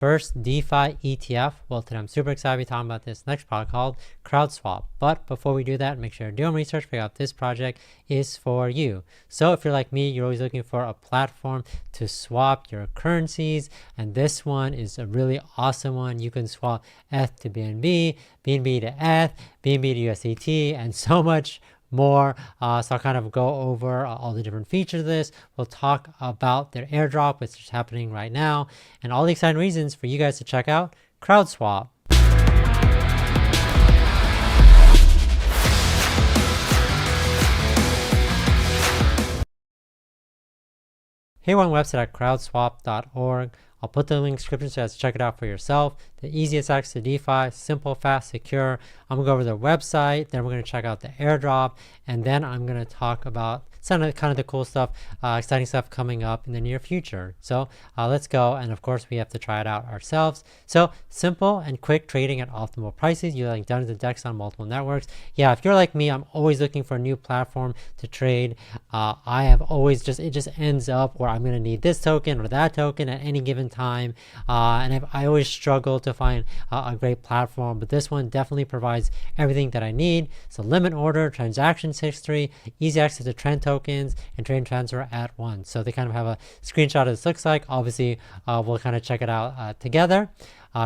first DeFi ETF. Well, today I'm super excited to be talking about this next product called CrowdSwap. But before we do that, make sure you're doing research, figure out if this project is for you. So if you're like me, you're always looking for a platform to swap your currencies, and this one is a really awesome one. You can swap ETH to BNB, BNB to ETH, BNB to USDT, and so much more. So I'll kind of go over all the different features of this. We'll talk about their airdrop, which is happening right now, and all the exciting reasons for you guys to check out CrowdSwap. Here on website at crowdswap.org. I'll put the link in the description so you guys check it out for yourself. The easiest access to DeFi, simple, fast, secure. I'm going to go over their website, then we're going to check out the airdrop, and then I'm going to talk about some of the cool stuff, exciting stuff coming up in the near future. So let's go, and of course we have to try it out ourselves. So simple and quick trading at optimal prices, using dozens of DEX on multiple networks. Yeah, if you're like me, I'm always looking for a new platform to trade. I have always it just ends up where I'm going to need this token or that token at any given time, and I always struggle to find a great platform, but this one definitely provides everything that I need. So limit order, transactions history, easy access to trend tokens, and trade and transfer at once. So they kind of have a screenshot of this looks like. Obviously we'll kind of check it out together.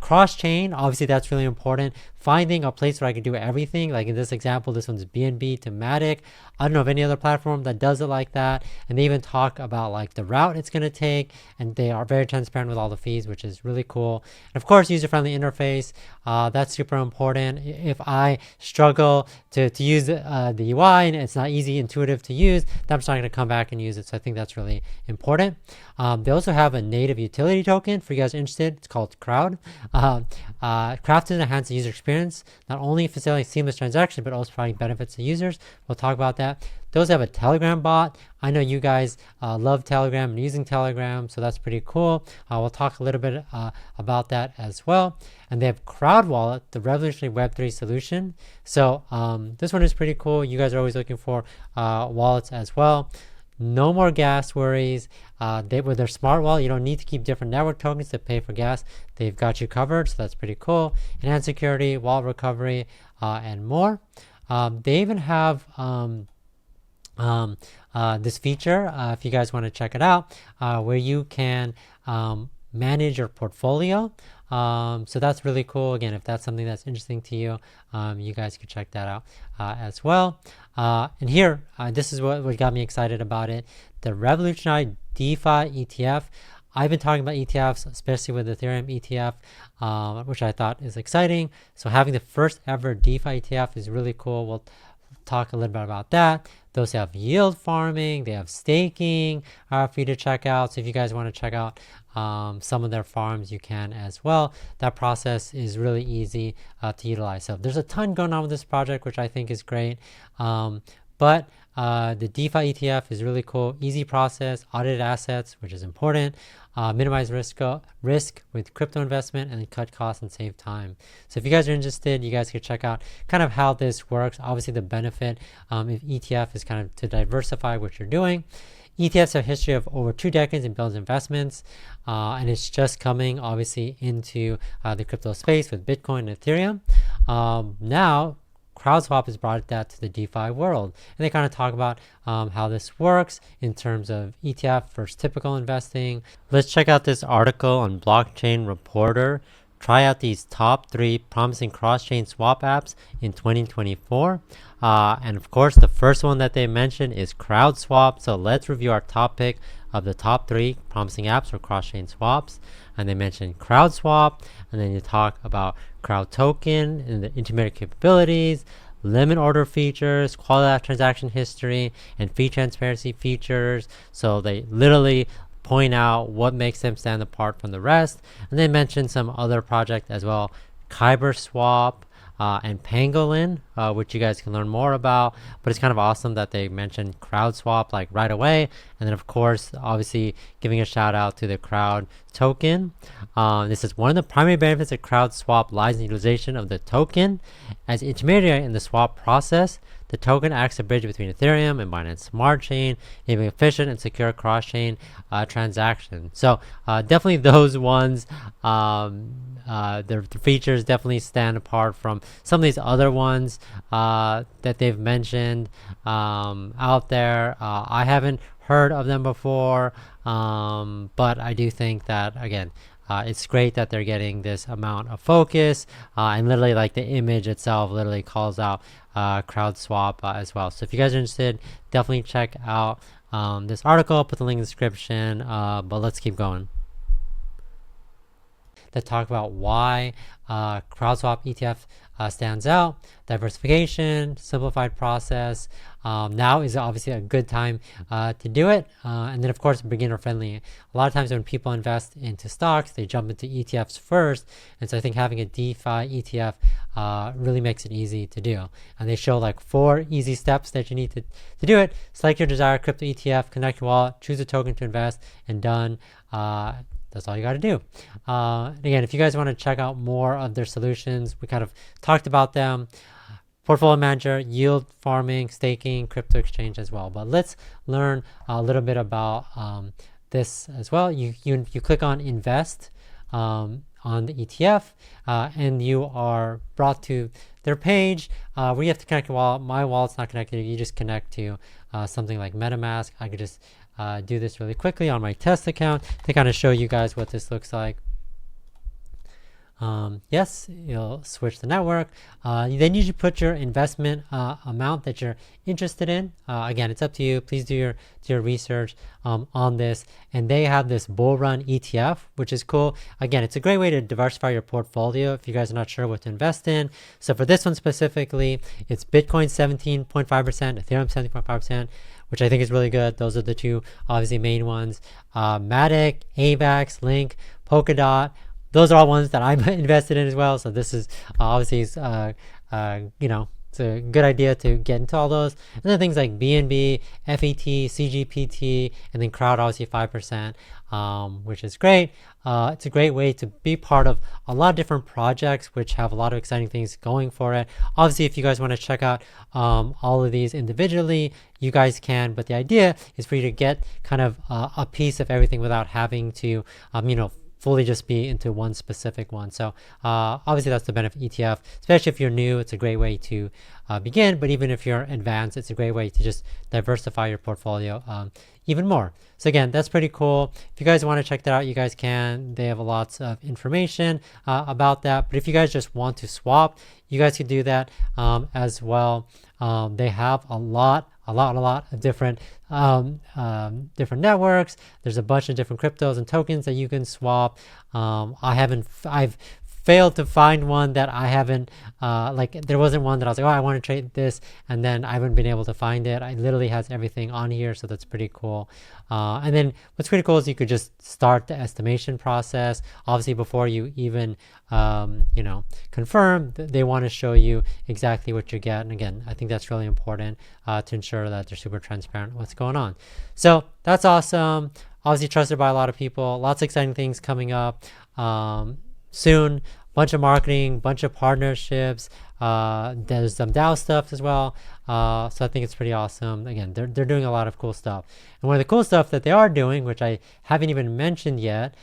Cross-chain, obviously that's really important. Finding a place where I can do everything, like in this example, this one's BNB to Matic. I don't know of any other platform that does it like that. And they even talk about like the route it's going to take, and they are very transparent with all the fees, which is really cool. And of course, user-friendly interface, that's super important. If I struggle to use the UI and it's not easy, intuitive to use, then I'm just not going to come back and use it. So I think that's really important. They also have a native utility token for you guys interested. It's called Crowd. Crafted to enhance the user experience, not only facilitating seamless transaction, but also providing benefits to users. We'll talk about that. Those have a Telegram bot. I know you guys love Telegram and using Telegram, so that's pretty cool. We'll talk a little bit about that as well. And they have Crowd Wallet, the revolutionary Web3 solution. So this one is pretty cool. You guys are always looking for wallets as well. No more gas worries. With their smart wallet, you don't need to keep different network tokens to pay for gas. They've got you covered, so that's pretty cool. Enhanced security, wallet recovery, and more. They even have this feature, if you guys want to check it out, where you can manage your portfolio. So that's really cool. Again, if that's something that's interesting to you, you guys can check that out as well. And here, this is what got me excited about it. The revolutionary DeFi ETF. I've been talking about ETFs, especially with Ethereum ETF, which I thought is exciting. So having the first ever DeFi ETF is really cool. We'll talk a little bit about that. Those have yield farming, they have staking for you to check out. So if you guys want to check out some of their farms, you can as well. That process is really easy to utilize. So there's a ton going on with this project, which I think is great. But the DeFi ETF is really cool. Easy process, audited assets, which is important. Minimize risk with crypto investment, and cut costs and save time. So if you guys are interested, you guys can check out kind of how this works. Obviously the benefit if ETF is kind of to diversify what you're doing. ETFs have a history of over 2 decades in builds investments, and it's just coming obviously into the crypto space with Bitcoin and Ethereum. Now CrowdSwap has brought that to the DeFi world, and they kind of talk about how this works in terms of ETF versus typical investing. Let's check out this article on Blockchain Reporter. Try out these top 3 promising cross-chain swap apps in 2024. And of course, the first one that they mentioned is CrowdSwap. So let's review our top pick of the top 3 promising apps for cross-chain swaps. And they mentioned CrowdSwap, and then you talk about Crowd Token and the intermediate capabilities, limit order features, quality transaction history, and fee transparency features. So they literally point out what makes them stand apart from the rest. And they mentioned some other project as well, IMPERSONATING, and pangolin, which you guys can learn more about. But it's kind of awesome that they mentioned CrowdSwap like right away. And then of course, obviously giving a shout out to the Crowd token. This is one of the primary benefits of CrowdSwap lies in the utilization of the token as intermediary in the swap process. The token acts as a bridge between Ethereum and Binance Smart Chain, enabling efficient and secure cross-chain transactions. So definitely those ones, the features definitely stand apart from some of these other ones that they've mentioned out there. I haven't heard of them before, but I do think that, again, it's great that they're getting this amount of focus, and literally like the image itself literally calls out CrowdSwap as well. So if you guys are interested, definitely check out this article. I'll put the link in the description, but let's keep going. That talk about why CrowdSwap ETF stands out. Diversification, simplified process. Now is obviously a good time to do it. And then of course, beginner friendly. A lot of times when people invest into stocks, they jump into ETFs first. And so I think having a DeFi ETF really makes it easy to do. And they show like 4 easy steps that you need to do it. Select your desired crypto ETF, connect your wallet, choose a token to invest, and done. That's all you got to do. Again, if you guys want to check out more of their solutions, we kind of talked about them. Portfolio manager, yield farming, staking, crypto exchange as well. But let's learn a little bit about this as well. You click on invest on the ETF, and you are brought to their page where you have to connect your wallet. My wallet's not connected. You just connect to something like MetaMask. I could just do this really quickly on my test account to kind of show you guys what this looks like. Yes, you'll switch the network. Then you should put your investment amount that you're interested in. Again, it's up to you. Please do your research on this. And they have this bull run ETF, which is cool. Again, it's a great way to diversify your portfolio if you guys are not sure what to invest in. So for this one specifically, it's Bitcoin 17.5%, Ethereum 17.5%, which I think is really good. Those are the two obviously main ones. Matic, AVAX, Link, Polkadot. Those are all ones that I'm invested in as well. So this is obviously, it's a good idea to get into all those. And then things like BNB, FET, CGPT, and then Crowd, obviously 5%, which is great. It's a great way to be part of a lot of different projects, which have a lot of exciting things going for it. Obviously, if you guys want to check out all of these individually, you guys can. But the idea is for you to get kind of a piece of everything without having to, fully just be into one specific one. So obviously that's the benefit of ETF, especially if you're new. It's a great way to begin, but even if you're advanced, it's a great way to just diversify your portfolio even more. So again, that's pretty cool. If you guys want to check that out, you guys can. They have lots of information about that. But if you guys just want to swap, you guys can do that as well. They have a lot of different different networks. There's a bunch of different cryptos and tokens that you can swap. I've failed to find one that I haven't there wasn't one that I was like, oh, I want to trade this, and then I haven't been able to find it. I literally has everything on here, so that's pretty cool. And then what's pretty cool is you could just start the estimation process. Obviously, before you even confirm, they want to show you exactly what you get. And again, I think that's really important to ensure that they're super transparent what's going on. So that's awesome. Obviously trusted by a lot of people. Lots of exciting things coming up soon. Bunch of marketing, bunch of partnerships. There's some DAO stuff as well. So I think it's pretty awesome. Again, they're doing a lot of cool stuff. And one of the cool stuff that they are doing, which I haven't even mentioned yet,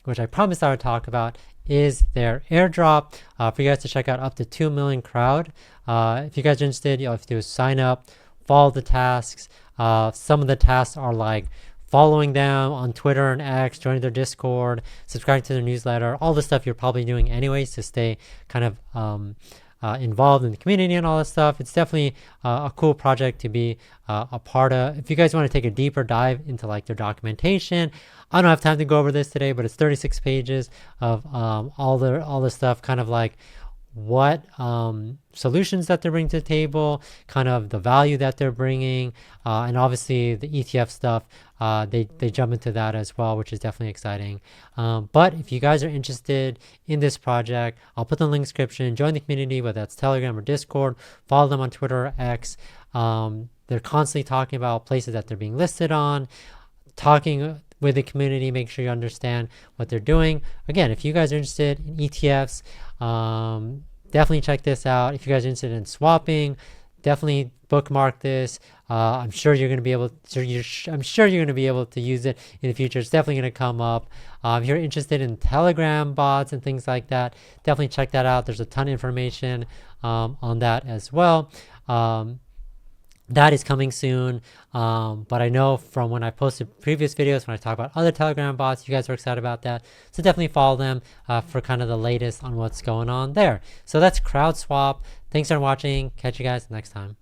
which I promised I would talk about, is their airdrop for you guys to check out up to 2 million crowd. If you guys are interested, all you have to do is sign up, follow the tasks. Some of the tasks are like following them on Twitter and X, joining their Discord, subscribing to their newsletter, all the stuff you're probably doing anyways to stay kind of involved in the community and all that stuff. It's definitely a cool project to be a part of. If you guys want to take a deeper dive into like their documentation, I don't have time to go over this today, but it's 36 pages of all the stuff, kind of like what solutions that they're bringing to the table, kind of the value that they're bringing, and obviously the ETF stuff. They jump into that as well, which is definitely exciting. But if you guys are interested in this project, I'll put the link in the description. Join the community, whether that's Telegram or Discord. Follow them on Twitter or X. They're constantly talking about places that they're being listed on, talking with the community, make sure you understand what they're doing. Again, if you guys are interested in ETFs, definitely check this out. If you guys are interested in swapping, definitely bookmark this. I'm sure you're going to be able to, I'm sure you're going to be able to use it in the future. It's definitely going to come up. If you're interested in Telegram bots and things like that, definitely check that out. There's a ton of information on that as well. That is coming soon, but I know from when I posted previous videos, when I talk about other Telegram bots, you guys are excited about that. So definitely follow them for kind of the latest on what's going on there. So that's CrowdSwap. Thanks for watching. Catch you guys next time.